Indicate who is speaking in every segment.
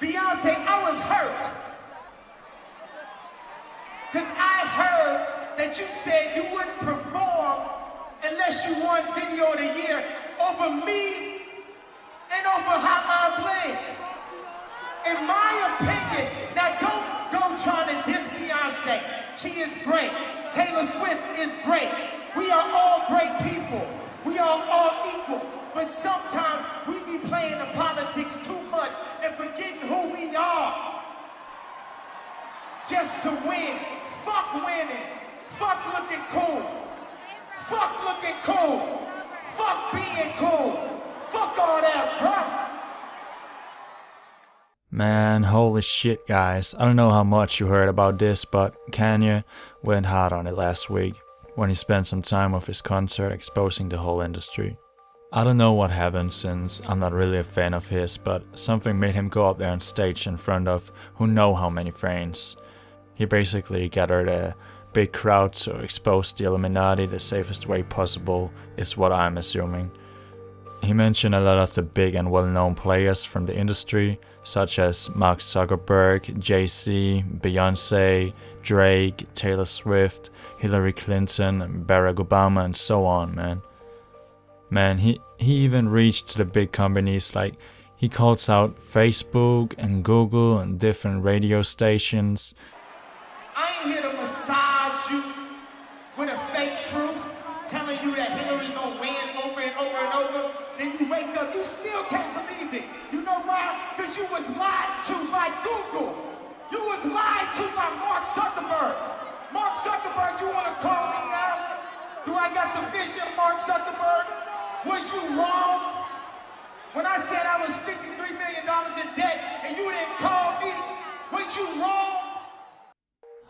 Speaker 1: Beyonce, I was hurt. Because I heard that you said you wouldn't perform unless you won Video of the Year over me and over Hot Line Bling. In my opinion, now don't go trying to diss Beyonce. She is great. Taylor Swift is great. We are all great people. We are all equal. But sometimes we be playing the politics too much and forgetting who we are. Just to win. Fuck winning. Fuck looking cool. Fuck looking cool. Fuck being cool. Fuck all that, bruh.
Speaker 2: Man, holy shit, guys. I don't know how much you heard about this, but Kanye went hard on it last week when he spent some time with his concert exposing the whole industry. I don't know what happened since I'm not really a fan of his, but something made him go up there on stage in front of who know how many fans. He basically gathered a big crowd to expose the Illuminati the safest way possible, is what I'm assuming. He mentioned a lot of the big and well-known players from the industry, such as Mark Zuckerberg, Jay-Z, Beyonce, Drake, Taylor Swift, Hillary Clinton, Barack Obama, and so on, man. He even reached to the big companies, like he calls out Facebook and Google and different radio stations.
Speaker 1: I ain't here to massage you with a fake truth, telling you that Hillary gonna win over and over and over. Then you wake up, you still can't believe it. You know why? Because you was lied to by Google. You was lied to by Mark Zuckerberg. Mark Zuckerberg, you wanna call me now? Do I got the vision, Mark Zuckerberg? Was you wrong? When I said I was $53 million in debt and you didn't call me, was you wrong?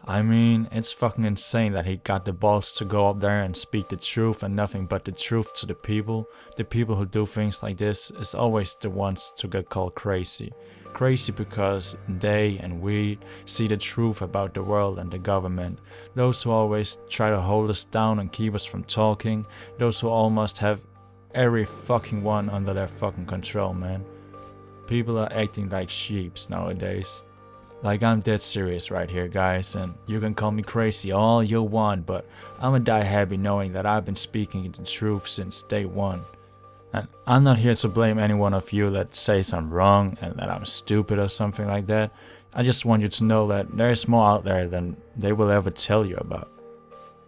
Speaker 2: I mean, it's fucking insane that he got the balls to go up there and speak the truth and nothing but the truth to the people. The people who do things like this is always the ones to get called crazy. Crazy because they and we see the truth about the world and the government. Those who always try to hold us down and keep us from talking. Those who almost have every fucking one under their fucking control, man. People are acting like sheeps nowadays. Like, I'm dead serious right here, guys, and you can call me crazy all you want, but I'ma die happy knowing that I've been speaking the truth since day one. And I'm not here to blame any one of you that says I'm wrong and that I'm stupid or something like that. I just want you to know that there's more out there than they will ever tell you about.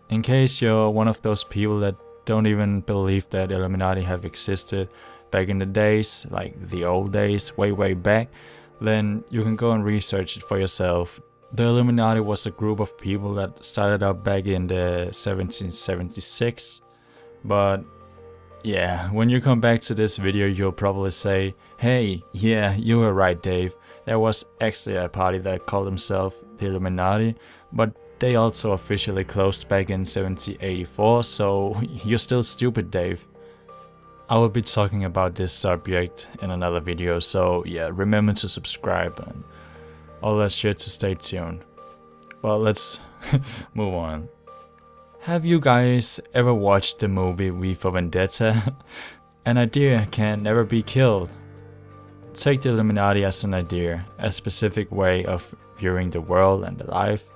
Speaker 2: In case you're one of those people that don't even believe that Illuminati have existed back in the days, like the old days, way back, then you can go and research it for yourself. The Illuminati was a group of people that started up back in the 1776. But yeah, when you come back to this video, you'll probably say, hey, yeah, you were right, Dave. There was actually a party that called themselves the Illuminati, but they also officially closed back in 1784, so you're still stupid, Dave. I will be talking about this subject in another video, so yeah, remember to subscribe and all that shit, to stay tuned. Well, let's move on. Have you guys ever watched the movie V for Vendetta? An idea can never be killed. Take the Illuminati as an idea, a specific way of viewing the world and the life.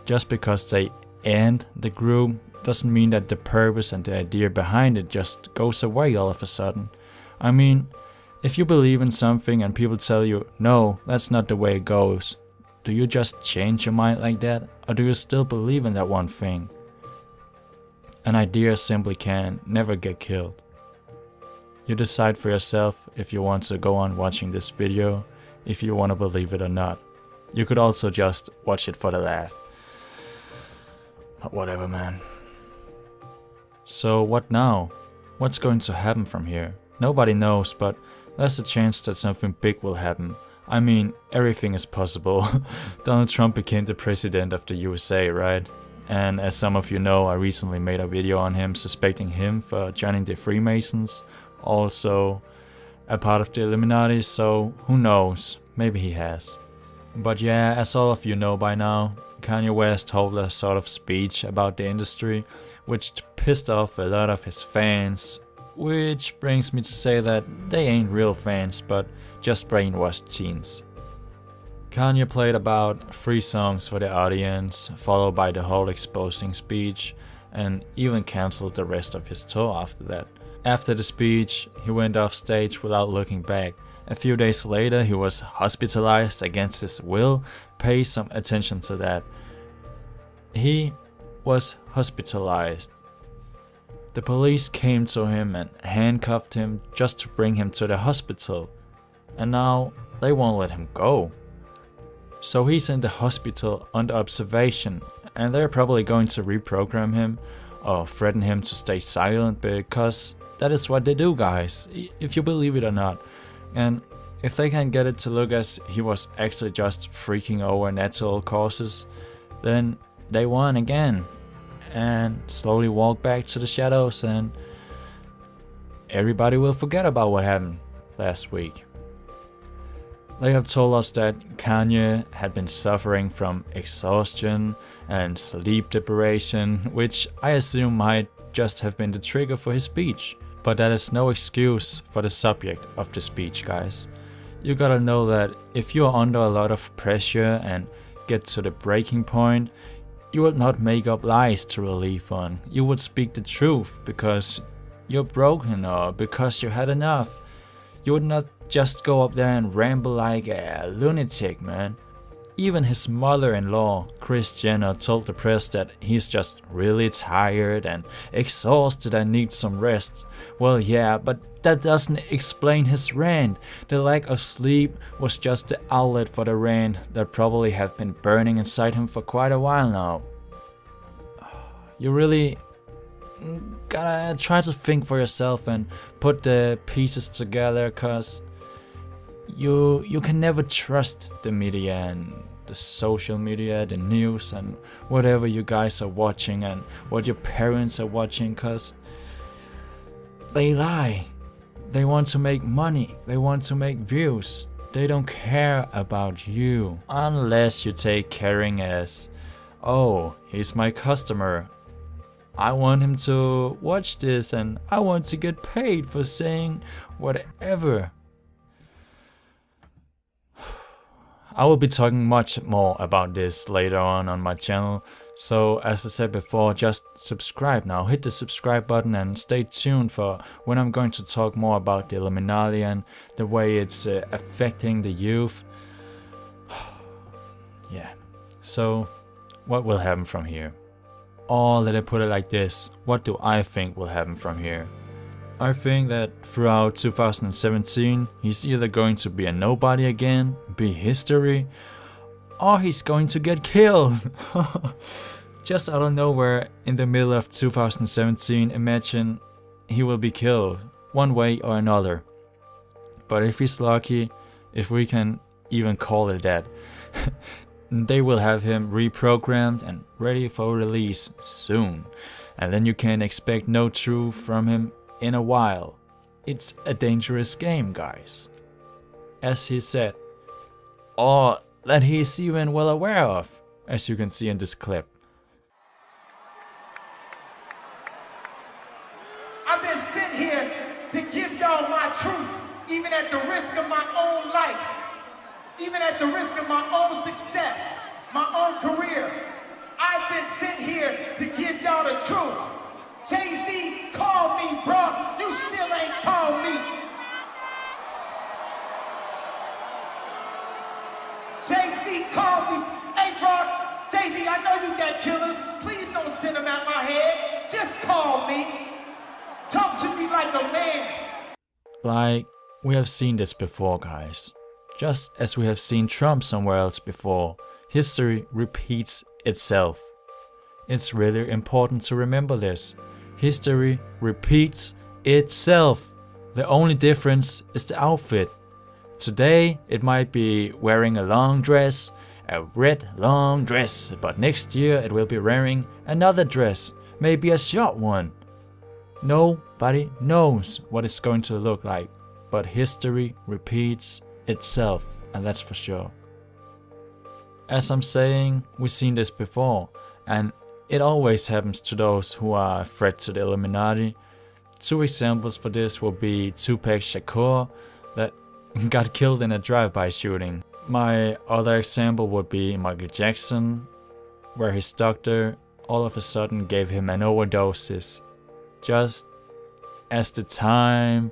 Speaker 2: Just because they end the group doesn't mean that the purpose and the idea behind it just goes away all of a sudden. I mean, if you believe in something and people tell you, no, that's not the way it goes, do you just change your mind like that, or do you still believe in that one thing? An idea simply can never get killed. You decide for yourself if you want to go on watching this video, if you want to believe it or not. You could also just watch it for the laugh. But whatever, man. So what now? What's going to happen from here? Nobody knows, but there's a chance that something big will happen. I mean, everything is possible. Donald Trump became the president of the USA, right? And as some of you know, I recently made a video on him suspecting him for joining the Freemasons, also a part of the Illuminati, so who knows, maybe he has. But yeah, as all of you know by now, Kanye West held a sort of speech about the industry, which pissed off a lot of his fans, which brings me to say that they ain't real fans, but just brainwashed teens. Kanye played about 3 songs for the audience, followed by the whole exposing speech, and even cancelled the rest of his tour after that. After the speech, he went off stage without looking back. A few days later, he was hospitalized against his will. Pay some attention to that. He was hospitalized. The police came to him and handcuffed him just to bring him to the hospital. And now they won't let him go. So he's in the hospital under observation, and they're probably going to reprogram him or threaten him to stay silent, because that is what they do, guys, if you believe it or not. And if they can get it to look as he was actually just freaking over natural causes, then they won again and slowly walk back to the shadows, and everybody will forget about what happened last week. They have told us that Kanye had been suffering from exhaustion and sleep deprivation, which I assume might just have been the trigger for his speech. But that is no excuse for the subject of the speech, guys. You gotta know that if you're under a lot of pressure and get to the breaking point, you would not make up lies to relieve fun. You would speak the truth because you're broken or because you had enough. You would not just go up there and ramble like a lunatic, man. Even his mother-in-law, Kris Jenner, told the press that he's just really tired and exhausted and needs some rest. Well, yeah, but that doesn't explain his rant. The lack of sleep was just the outlet for the rant that probably have been burning inside him for quite a while now. You really gotta try to think for yourself and put the pieces together, cause you can never trust the media and the social media, the news, and whatever you guys are watching and what your parents are watching, cause they lie. They want to make money, they want to make views. They don't care about you, unless you take caring as, oh, he's my customer, I want him to watch this and I want to get paid for saying whatever. I will be talking much more about this later on my channel, so as I said before, just subscribe now, hit the subscribe button and stay tuned for when I'm going to talk more about the Illuminati and the way it's affecting the youth. Yeah, so what will happen from here? Or let I put it like this, what do I think will happen from here? I think that throughout 2017, he's either going to be a nobody again, be history, or he's going to get killed. Just out of nowhere, in the middle of 2017, imagine he will be killed, one way or another. But if he's lucky, if we can even call it that, they will have him reprogrammed and ready for release soon. And then you can expect no truth from him in a while. It's a dangerous game, guys. As he said, or that he's even well aware of, as you can see in this clip.
Speaker 1: I've been sent here to give y'all my truth, even at the risk of my own life, even at the risk of my own success, my own career. I've been sent here to give y'all the truth. Jay-Z called me, bro. You still ain't called me. Jay-Z called me. Hey, bro, Jay-Z, I know you got killers. Please don't send them out my head. Just call me. Talk to me like a man.
Speaker 2: Like, we have seen this before, guys. Just as we have seen Trump somewhere else before, history repeats itself. It's really important to remember this. History repeats itself. The only difference is the outfit. Today it might be wearing a long dress, a red long dress, but next year it will be wearing another dress, maybe a short one. Nobody knows what it's going to look like, but history repeats itself, and that's for sure. As I'm saying, we've seen this before, and it always happens to those who are a threat to the Illuminati. 2 examples for this will be Tupac Shakur, that got killed in a drive-by shooting. My other example would be Michael Jackson, where his doctor all of a sudden gave him an overdoses, just as the time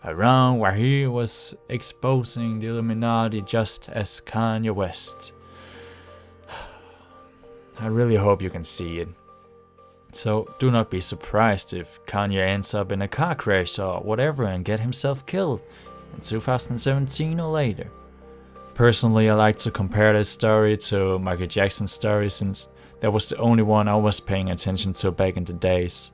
Speaker 2: around where he was exposing the Illuminati just as Kanye West. I really hope you can see it. So do not be surprised if Kanye ends up in a car crash or whatever and get himself killed in 2017 or later. Personally, I like to compare this story to Michael Jackson's story since that was the only one I was paying attention to back in the days.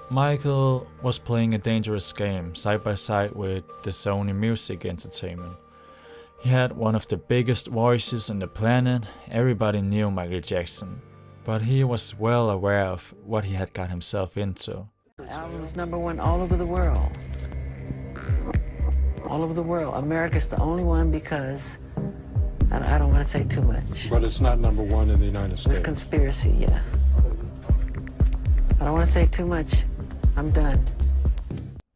Speaker 2: Michael was playing a dangerous game side by side with the Sony Music Entertainment. He had one of the biggest voices on the planet. Everybody knew Michael Jackson, but he was well aware of what he had got himself into.
Speaker 3: Album's #1 all over the world. All over the world. America's the only one because I don't want to say too much.
Speaker 4: But it's not #1 in the United States.
Speaker 3: It's conspiracy, yeah. I don't want to say too much. I'm done.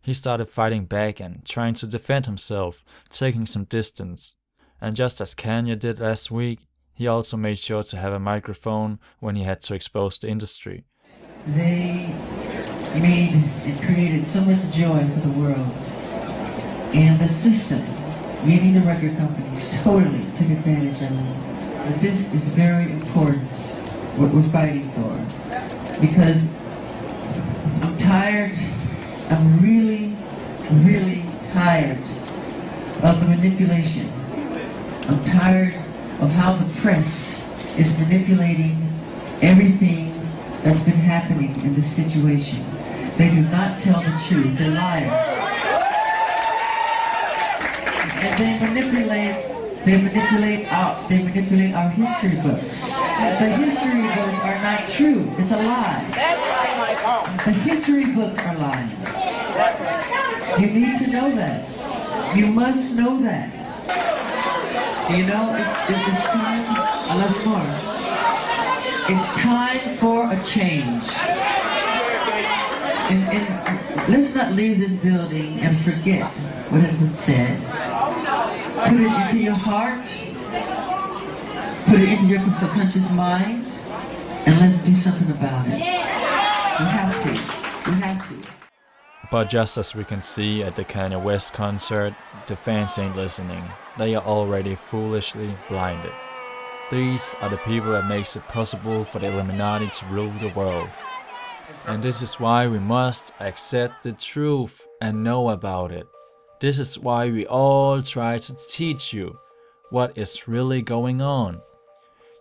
Speaker 2: He started fighting back and trying to defend himself, taking some distance. And just as Kanye did last week, he also made sure to have a microphone when he had to expose the industry.
Speaker 5: They made and created so much joy for the world. And the system, meaning the record companies, totally took advantage of it. But this is very important, what we're fighting for. Because I'm tired, I'm really, really tired of the manipulation. I'm tired of how the press is manipulating everything that's been happening in this situation. They do not tell the truth, they're liars. And they manipulate our history books. The history books are not true, it's a lie. The history books are lying. You need to know that. You must know that. You know, it's time, I love you more. It's time for a change. And let's not leave this building and forget what has been said. Put it into your heart, put it into your subconscious mind, and let's do something about it. We have to. We have to.
Speaker 2: But just as we can see at the Kanye West concert, the fans ain't listening. They are already foolishly blinded. These are the people that makes it possible for the Illuminati to rule the world. And this is why we must accept the truth and know about it. This is why we all try to teach you what is really going on.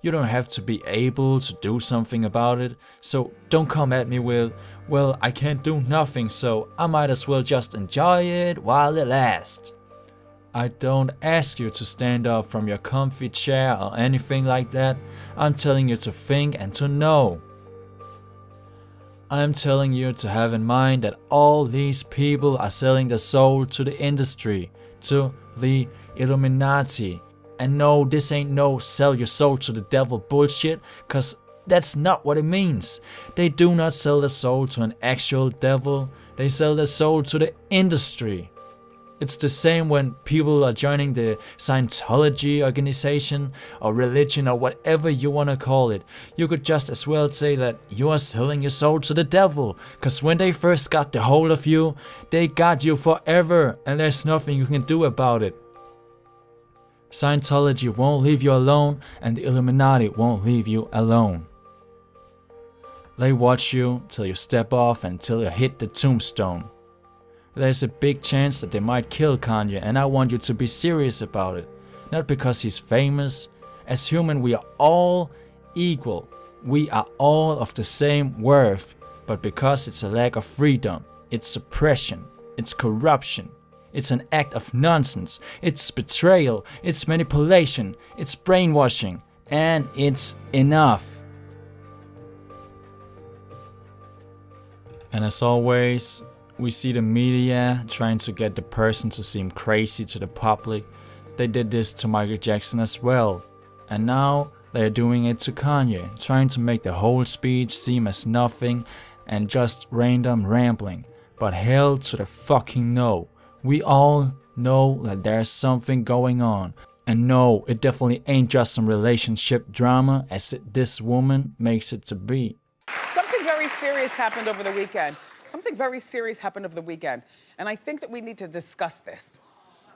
Speaker 2: You don't have to be able to do something about it, so don't come at me with, well, I can't do nothing, so I might as well just enjoy it while it lasts. I don't ask you to stand up from your comfy chair or anything like that. I'm telling you to think and to know. I'm telling you to have in mind that all these people are selling their soul to the industry, to the Illuminati. And no, this ain't no sell your soul to the devil bullshit, cause that's not what it means. They do not sell their soul to an actual devil, they sell their soul to the industry. It's the same when people are joining the Scientology organization or religion or whatever you want to call it. You could just as well say that you are selling your soul to the devil, cause when they first got the hold of you, they got you forever and there's nothing you can do about it. Scientology won't leave you alone and the Illuminati won't leave you alone. They watch you till you step off and till you hit the tombstone. There's a big chance that they might kill Kanye and I want you to be serious about it. Not because he's famous. As human we are all equal. We are all of the same worth. But because it's a lack of freedom, it's suppression, it's corruption, it's an act of nonsense, it's betrayal, it's manipulation, it's brainwashing, and it's enough. And as always, we see the media trying to get the person to seem crazy to the public. They did this to Michael Jackson as well. And now they are doing it to Kanye, trying to make the whole speech seem as nothing and just random rambling. But hell to the fucking no. We all know that there's something going on. And no, it definitely ain't just some relationship drama as this woman makes it to be.
Speaker 6: Something very serious happened over the weekend. Something very serious happened over the weekend. And I think that we need to discuss this.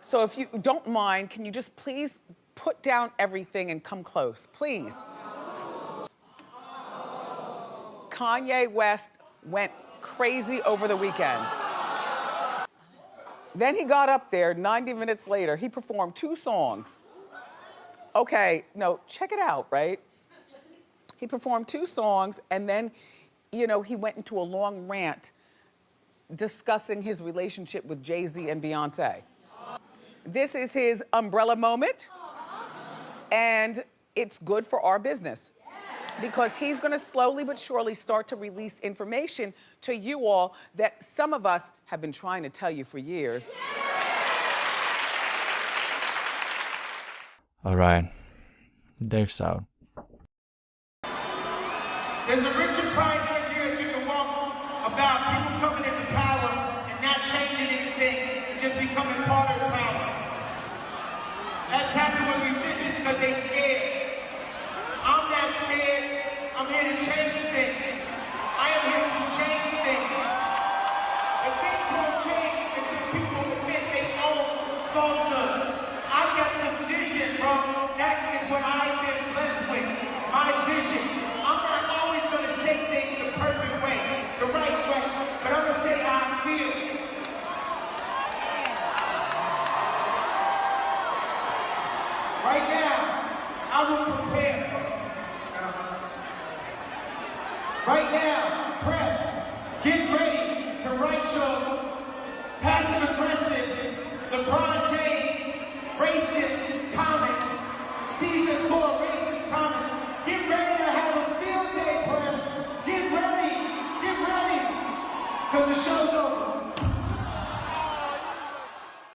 Speaker 6: So if you don't mind, can you just please put down everything and come close, please? Kanye West went crazy over the weekend. Then he got up there 90 minutes later. He performed 2 songs. Okay, no, check it out, right? He performed 2 songs and then, you know, he went into a long rant discussing his relationship with Jay-Z and Beyonce. This is his umbrella moment, and it's good for our business because he's gonna slowly but surely start to release information to you all that some of us have been trying to tell you for years.
Speaker 2: All right, Dave's out.
Speaker 1: There's a Richard Pryor interview that you can walk about people coming into power and not changing anything and just becoming part of the power. That's happened with musicians because they scared. I'm not scared. I'm here to change things. I am here to change things. But things won't change until people admit they own falsehood. I got the vision, bro. That is what I've been blessed with. My vision. I'm not always gonna say things the perfect way, the right way, but I'm gonna say how I feel. Right now, I will prepare. Right now, press, get ready to write your passive-aggressive, LeBron James, racist comments, season 4 racist comments. Get ready to have a field day, press. Get ready, because the show's over.